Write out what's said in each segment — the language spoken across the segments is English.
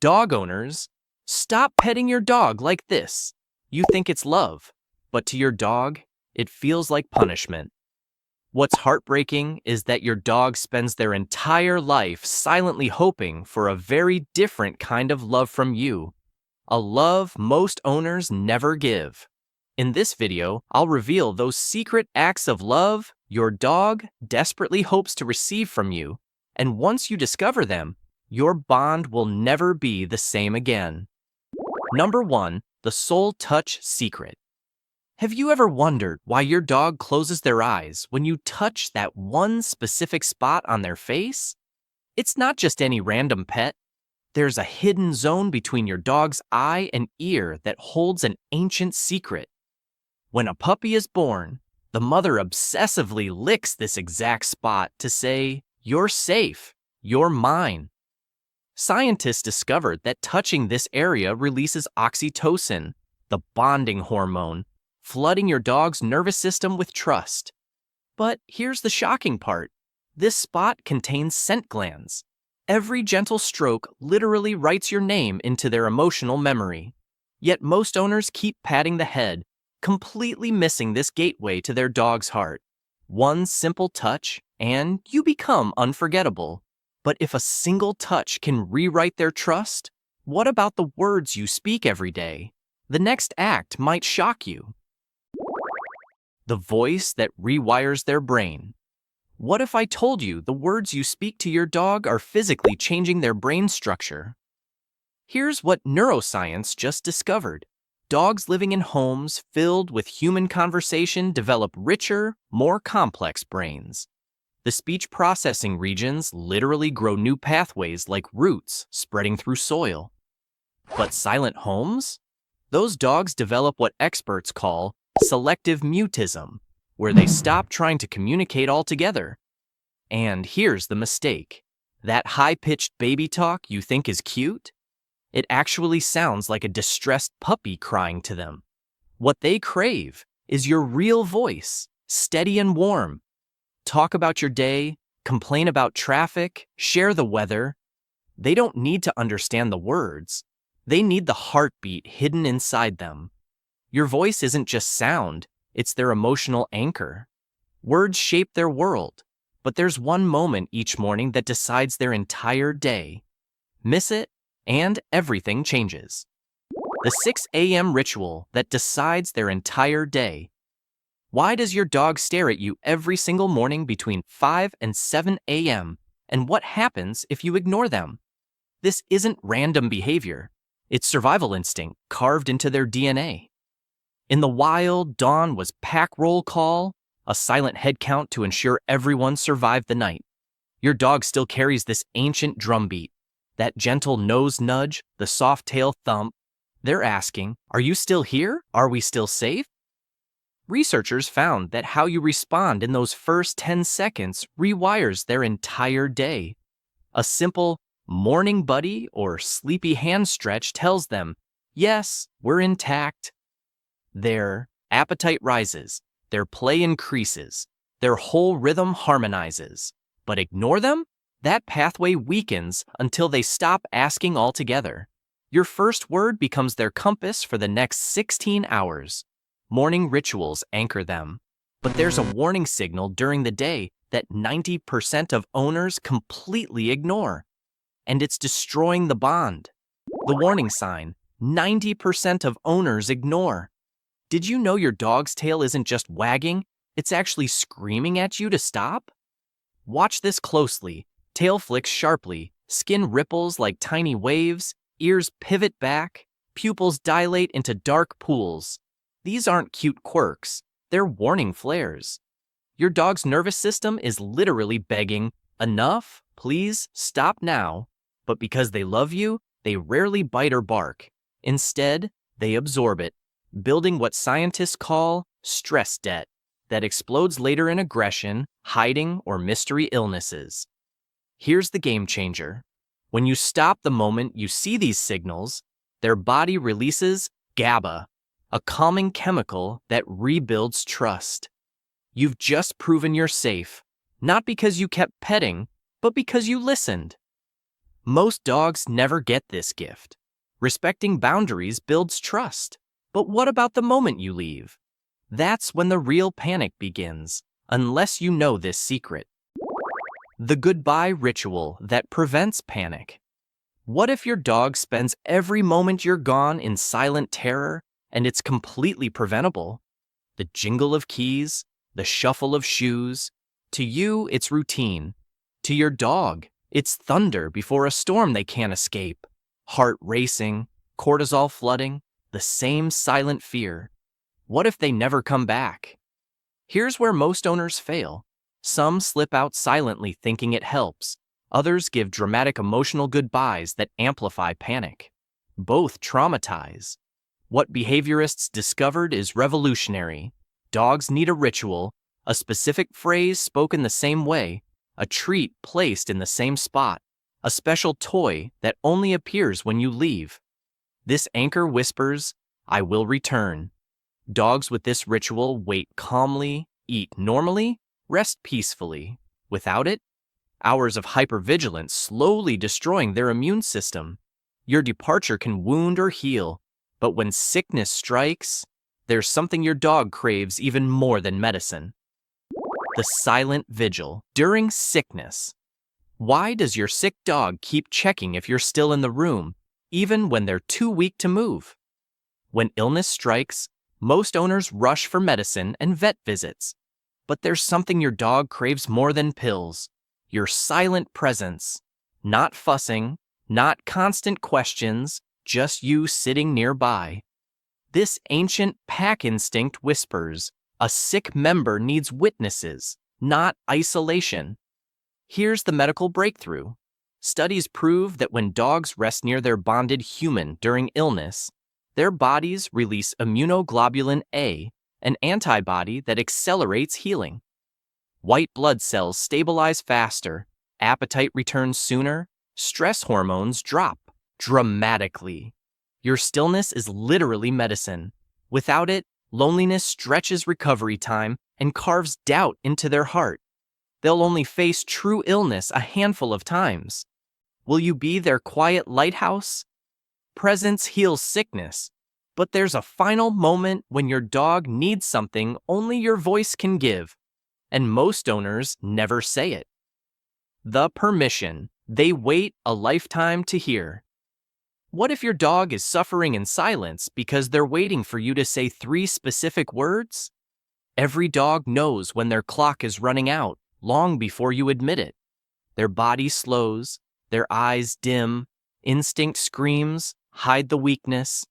Dog owners, stop petting your dog like this. You think it's love, but to your dog, it feels like punishment. What's heartbreaking is that your dog spends their entire life silently hoping for a very different kind of love from you, a love most owners never give. In this video, I'll reveal those secret acts of love your dog desperately hopes to receive from you, and once you discover them, your bond will never be the same again. Number 1. The Soul Touch Secret. Have you ever wondered why your dog closes their eyes when you touch that one specific spot on their face? It's not just any random pet. There's a hidden zone between your dog's eye and ear that holds an ancient secret. When a puppy is born, the mother obsessively licks this exact spot to say, "You're safe, you're mine." Scientists discovered that touching this area releases oxytocin, the bonding hormone, flooding your dog's nervous system with trust. But here's the shocking part. This spot contains scent glands. Every gentle stroke literally writes your name into their emotional memory. Yet most owners keep patting the head, completely missing this gateway to their dog's heart. One simple touch, and you become unforgettable. But if a single touch can rewrite their trust, what about the words you speak every day? The next act might shock you. The voice that rewires their brain. What if I told you the words you speak to your dog are physically changing their brain structure? Here's what neuroscience just discovered. Dogs living in homes filled with human conversation develop richer, more complex brains. The speech processing regions literally grow new pathways like roots spreading through soil. But silent homes? Those dogs develop what experts call selective mutism, where they stop trying to communicate altogether. And here's the mistake. That high-pitched baby talk you think is cute? It actually sounds like a distressed puppy crying to them. What they crave is your real voice, steady and warm. Talk about your day, complain about traffic, share the weather. They don't need to understand the words. They need the heartbeat hidden inside them. Your voice isn't just sound, it's their emotional anchor. Words shape their world, but there's one moment each morning that decides their entire day. Miss it, and everything changes. The 6 a.m. ritual that decides their entire day. Why does your dog stare at you every single morning between 5 and 7 a.m., and what happens if you ignore them? This isn't random behavior. It's survival instinct carved into their DNA. In the wild, dawn was pack roll call, a silent head count to ensure everyone survived the night. Your dog still carries this ancient drumbeat, that gentle nose nudge, the soft tail thump. They're asking, "Are you still here? Are we still safe?" Researchers found that how you respond in those first 10 seconds rewires their entire day. A simple morning buddy or sleepy hand stretch tells them, "Yes, we're intact." Their appetite rises, their play increases, their whole rhythm harmonizes. But ignore them? That pathway weakens until they stop asking altogether. Your first word becomes their compass for the next 16 hours. Morning rituals anchor them. But there's a warning signal during the day that 90% of owners completely ignore. And it's destroying the bond. The warning sign, 90% of owners ignore. Did you know your dog's tail isn't just wagging, it's actually screaming at you to stop? Watch this closely. Tail flicks sharply, skin ripples like tiny waves, ears pivot back, pupils dilate into dark pools. These aren't cute quirks, they're warning flares. Your dog's nervous system is literally begging, "Enough, please, stop now." But because they love you, they rarely bite or bark. Instead, they absorb it, building what scientists call stress debt that explodes later in aggression, hiding, or mystery illnesses. Here's the game changer. When you stop the moment you see these signals, their body releases GABA, a calming chemical that rebuilds trust. You've just proven you're safe, not because you kept petting, but because you listened. Most dogs never get this gift. Respecting boundaries builds trust. But what about the moment you leave? That's when the real panic begins, unless you know this secret. The goodbye ritual that prevents panic. What if your dog spends every moment you're gone in silent terror and it's completely preventable? The jingle of keys, the shuffle of shoes. To you, it's routine. To your dog, it's thunder before a storm they can't escape. Heart racing, cortisol flooding, the same silent fear. What if they never come back? Here's where most owners fail. Some slip out silently thinking it helps. Others give dramatic emotional goodbyes that amplify panic. Both traumatize. What behaviorists discovered is revolutionary. Dogs need a ritual, a specific phrase spoken the same way, a treat placed in the same spot, a special toy that only appears when you leave. This anchor whispers, "I will return." Dogs with this ritual wait calmly, eat normally, rest peacefully. Without it, hours of hypervigilance slowly destroying their immune system. Your departure can wound or heal, but when sickness strikes, there's something your dog craves even more than medicine. The silent vigil during sickness. Why does your sick dog keep checking if you're still in the room, even when they're too weak to move? When illness strikes, most owners rush for medicine and vet visits. But there's something your dog craves more than pills. Your silent presence. Not fussing, not constant questions, just you sitting nearby. This ancient pack instinct whispers, a sick member needs witnesses, not isolation. Here's the medical breakthrough. Studies prove that when dogs rest near their bonded human during illness, their bodies release immunoglobulin A, an antibody that accelerates healing. White blood cells stabilize faster, appetite returns sooner, stress hormones drop dramatically. Your stillness is literally medicine. Without it, loneliness stretches recovery time and carves doubt into their heart. They'll only face true illness a handful of times. Will you be their quiet lighthouse? Presence heals sickness, but there's a final moment when your dog needs something only your voice can give, and most owners never say it. The permission they wait a lifetime to hear. What if your dog is suffering in silence because they're waiting for you to say 3 specific words? Every dog knows when their clock is running out, long before you admit it. Their body slows, their eyes dim, instinct screams, hide the weakness.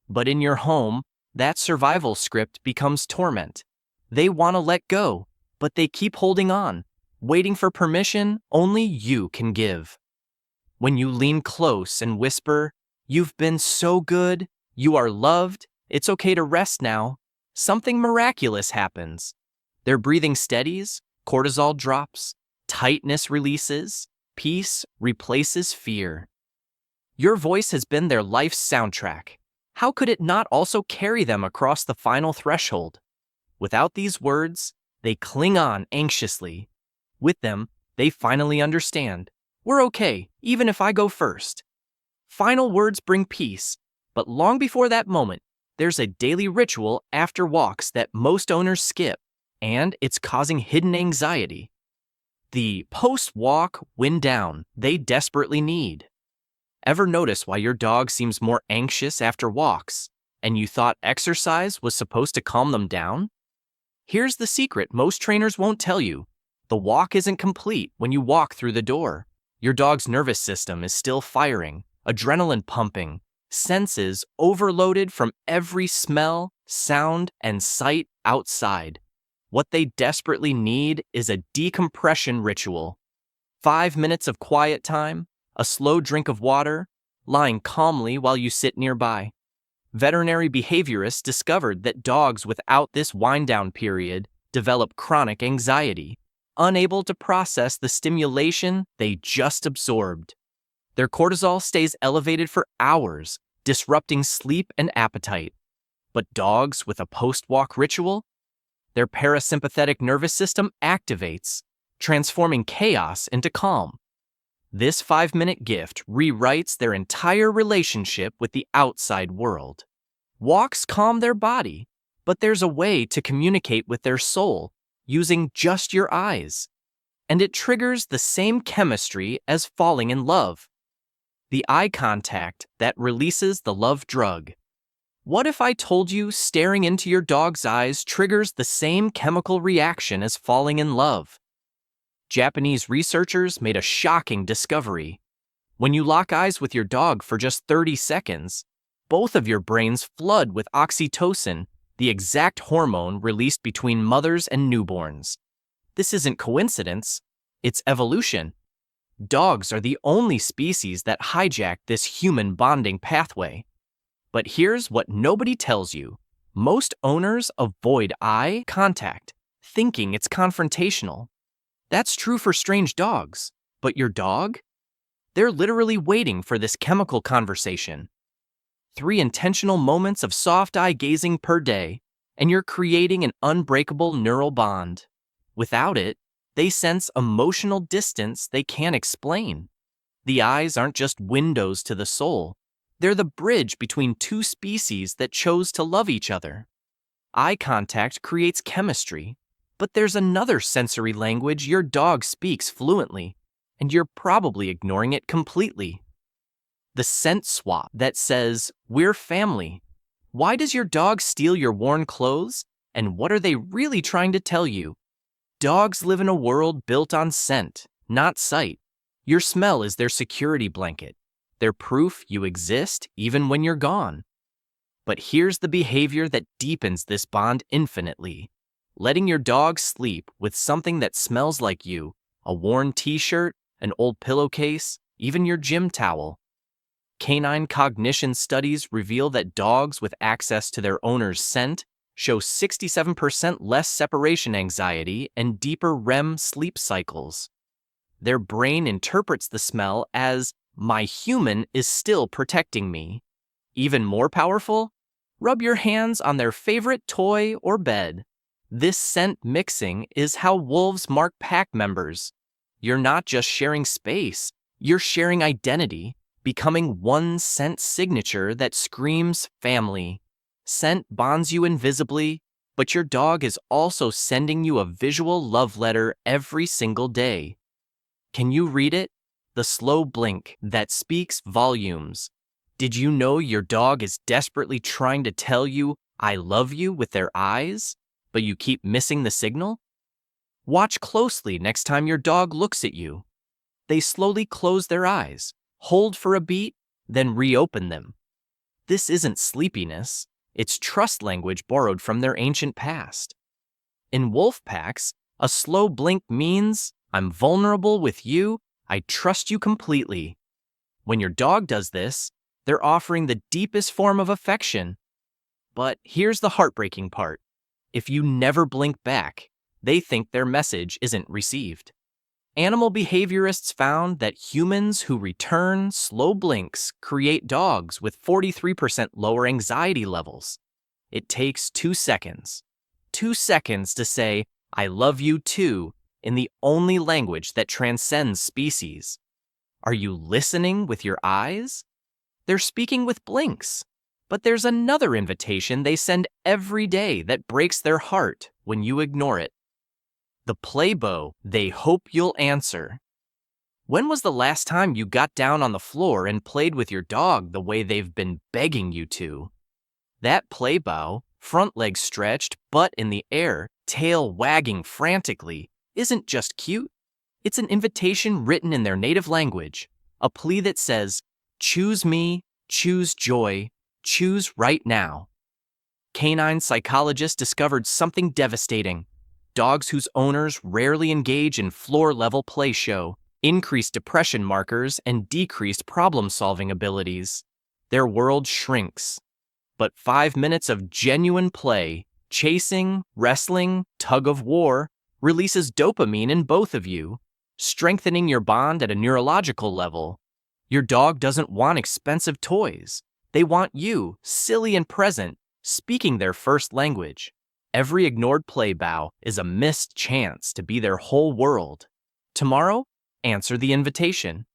But in your home, that survival script becomes torment. They want to let go, but they keep holding on, waiting for permission only you can give. When you lean close and whisper, "You've been so good, you are loved, it's okay to rest now," something miraculous happens. Their breathing steadies, cortisol drops, tightness releases, peace replaces fear. Your voice has been their life's soundtrack. How could it not also carry them across the final threshold? Without these words, they cling on anxiously. With them, they finally understand. We're okay, even if I go first. Final words bring peace, but long before that moment, there's a daily ritual after walks that most owners skip, and it's causing hidden anxiety. The post-walk wind down they desperately need. Ever notice why your dog seems more anxious after walks, and you thought exercise was supposed to calm them down? Here's the secret most trainers won't tell you. The walk isn't complete when you walk through the door. Your dog's nervous system is still firing, adrenaline pumping, senses overloaded from every smell, sound, and sight outside. What they desperately need is a decompression ritual. 5 minutes of quiet time, a slow drink of water, lying calmly while you sit nearby. Veterinary behaviorists discovered that dogs without this wind-down period develop chronic anxiety, unable to process the stimulation they just absorbed. Their cortisol stays elevated for hours, disrupting sleep and appetite. But dogs with a post-walk ritual? Their parasympathetic nervous system activates, transforming chaos into calm. This 5-minute gift rewrites their entire relationship with the outside world. Walks calm their body, but there's a way to communicate with their soul using just your eyes. And it triggers the same chemistry as falling in love. The eye contact that releases the love drug. What if I told you staring into your dog's eyes triggers the same chemical reaction as falling in love? Japanese researchers made a shocking discovery. When you lock eyes with your dog for just 30 seconds, both of your brains flood with oxytocin, the exact hormone released between mothers and newborns. This isn't coincidence, it's evolution. Dogs are the only species that hijack this human bonding pathway. But here's what nobody tells you. Most owners avoid eye contact, thinking it's confrontational. That's true for strange dogs, but your dog? They're literally waiting for this chemical conversation. 3 intentional moments of soft eye gazing per day, and you're creating an unbreakable neural bond. Without it, they sense emotional distance they can't explain. The eyes aren't just windows to the soul. They're the bridge between two species that chose to love each other. Eye contact creates chemistry, but there's another sensory language your dog speaks fluently, and you're probably ignoring it completely. The scent swap that says, "We're family." Why does your dog steal your worn clothes, and what are they really trying to tell you? Dogs live in a world built on scent, not sight. Your smell is their security blanket. They're proof you exist even when you're gone. But here's the behavior that deepens this bond infinitely. Letting your dog sleep with something that smells like you, a worn t-shirt, an old pillowcase, even your gym towel. Canine cognition studies reveal that dogs with access to their owner's scent show 67% less separation anxiety and deeper REM sleep cycles. Their brain interprets the smell as, "My human is still protecting me." Even more powerful? Rub your hands on their favorite toy or bed. This scent mixing is how wolves mark pack members. You're not just sharing space, you're sharing identity, becoming one scent signature that screams family. Scent bonds you invisibly, but your dog is also sending you a visual love letter every single day. Can you read it? The slow blink that speaks volumes. Did you know your dog is desperately trying to tell you, "I love you," with their eyes, but you keep missing the signal? Watch closely next time your dog looks at you. They slowly close their eyes, hold for a beat, then reopen them. This isn't sleepiness, it's trust language borrowed from their ancient past. In wolf packs, a slow blink means, "I'm vulnerable with you, I trust you completely." When your dog does this, they're offering the deepest form of affection. But here's the heartbreaking part. If you never blink back, they think their message isn't received. Animal behaviorists found that humans who return slow blinks create dogs with 43% lower anxiety levels. It takes 2 seconds. 2 seconds to say, "I love you too," in the only language that transcends species. Are you listening with your eyes? They're speaking with blinks. But there's another invitation they send every day that breaks their heart when you ignore it. The playbow they hope you'll answer. When was the last time you got down on the floor and played with your dog the way they've been begging you to? That playbow, front legs stretched, butt in the air, tail wagging frantically, isn't just cute. It's an invitation written in their native language, a plea that says, "Choose me, choose joy, choose right now." Canine psychologists discovered something devastating. Dogs whose owners rarely engage in floor-level play show increased depression markers and decreased problem-solving abilities. Their world shrinks. But 5 minutes of genuine play, chasing, wrestling, tug-of-war, releases dopamine in both of you, strengthening your bond at a neurological level. Your dog doesn't want expensive toys. They want you, silly and present, speaking their first language. Every ignored play bow is a missed chance to be their whole world. Tomorrow, answer the invitation.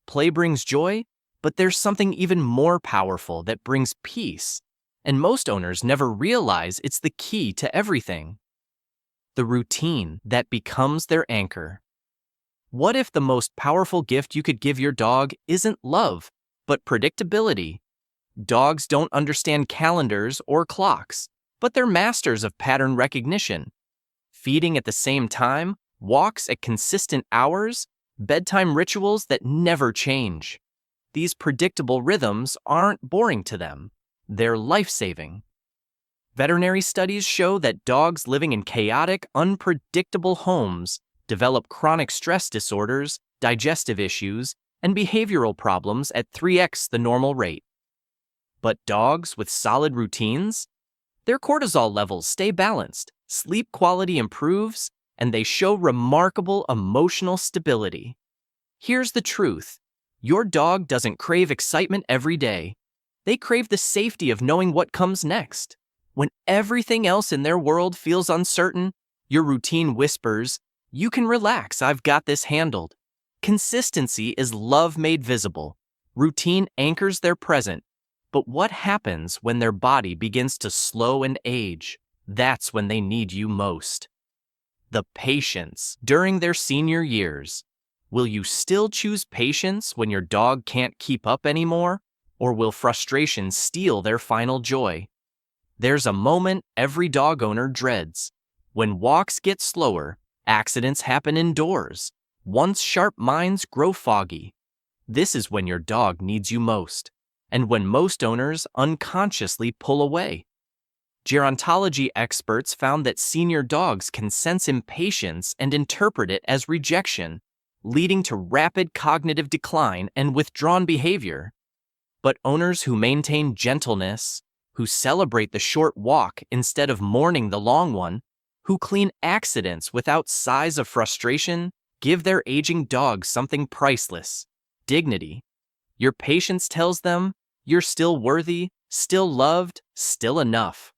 play brings joy, but there's something even more powerful that brings peace. And most owners never realize it's the key to everything. The routine that becomes their anchor. What if the most powerful gift you could give your dog isn't love, but predictability? Dogs don't understand calendars or clocks, but they're masters of pattern recognition. Feeding at the same time, walks at consistent hours, bedtime rituals that never change. These predictable rhythms aren't boring to them. They're life-saving. Veterinary studies show that dogs living in chaotic, unpredictable homes develop chronic stress disorders, digestive issues, and behavioral problems at 3x the normal rate. But dogs with solid routines? Their cortisol levels stay balanced, sleep quality improves, and they show remarkable emotional stability. Here's the truth. Your dog doesn't crave excitement every day. They crave the safety of knowing what comes next. When everything else in their world feels uncertain, your routine whispers, "You can relax, I've got this handled." Consistency is love made visible. Routine anchors their present. But what happens when their body begins to slow and age? That's when they need you most. The patience during their senior years. Will you still choose patience when your dog can't keep up anymore? Or will frustration steal their final joy? There's a moment every dog owner dreads. When walks get slower, accidents happen indoors. Once sharp minds grow foggy. This is when your dog needs you most, and when most owners unconsciously pull away. Gerontology experts found that senior dogs can sense impatience and interpret it as rejection, leading to rapid cognitive decline and withdrawn behavior. But owners who maintain gentleness, who celebrate the short walk instead of mourning the long one, who clean accidents without sighs of frustration, give their aging dog something priceless: dignity. Your patience tells them you're still worthy, still loved, still enough.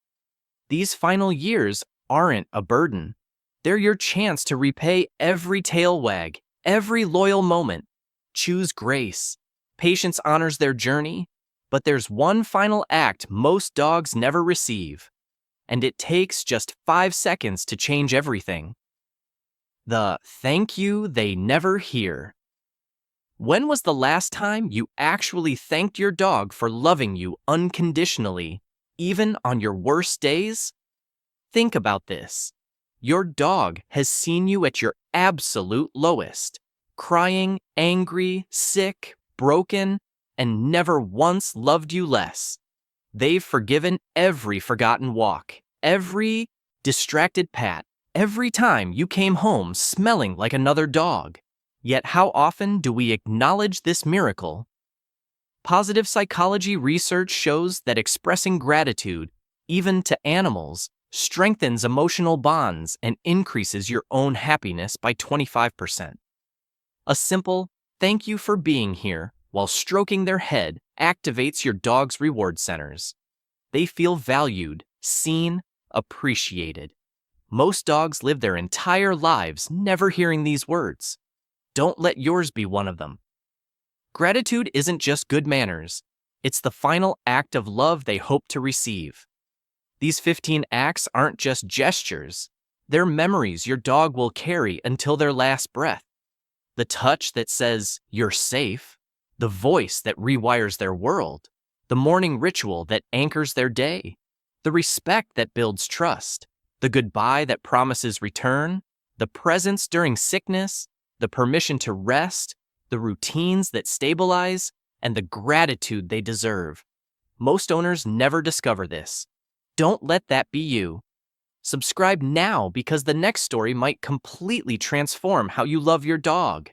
These final years aren't a burden. They're your chance to repay every tail wag, every loyal moment. Choose grace. Patience honors their journey, but there's one final act most dogs never receive, and it takes just 5 seconds to change everything. The thank you they never hear. When was the last time you actually thanked your dog for loving you unconditionally, even on your worst days? Think about this. Your dog has seen you at your absolute lowest, crying, angry, sick, broken, and never once loved you less. They've forgiven every forgotten walk, every distracted pat, every time you came home smelling like another dog. Yet how often do we acknowledge this miracle? Positive psychology research shows that expressing gratitude, even to animals, strengthens emotional bonds and increases your own happiness by 25%. A simple, "Thank you for being here," while stroking their head, activates your dog's reward centers. They feel valued, seen, appreciated. Most dogs live their entire lives never hearing these words. Don't let yours be one of them. Gratitude isn't just good manners. It's the final act of love they hope to receive. These 15 acts aren't just gestures. They're memories your dog will carry until their last breath. The touch that says, "You're safe," the voice that rewires their world, the morning ritual that anchors their day, the respect that builds trust, the goodbye that promises return, the presence during sickness, the permission to rest, the routines that stabilize, and the gratitude they deserve. Most owners never discover this. Don't let that be you. Subscribe now because the next story might completely transform how you love your dog.